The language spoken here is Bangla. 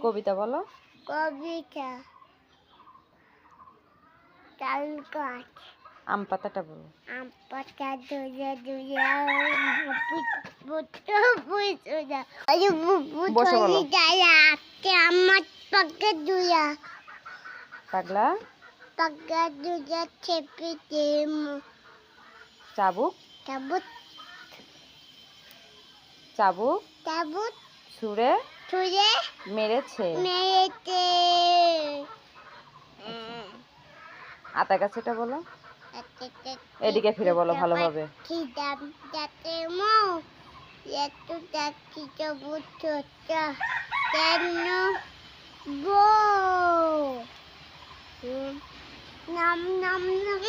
কবিতা বলো। কবিতা তাল গাছ। আম পাতাটা বলো। আম পাতা দুয়া দুয়া বুটো বুটো আরে বসে বলো। যায় আমার পাকে দুয়া পাগলা পাকা দুয়া চেপে দেম চাবুক তাবুত চাবুক তাবুত ছুঁড়ে ছুঁড়ে মেরেছে। মেরেছে। আতা গাছেটা বলো। এদিকে ফিরে বলো ভালোভাবে। খিদাম যাতে মো এত দেখি তো বুঝছো কেন বো নাম নাম নাম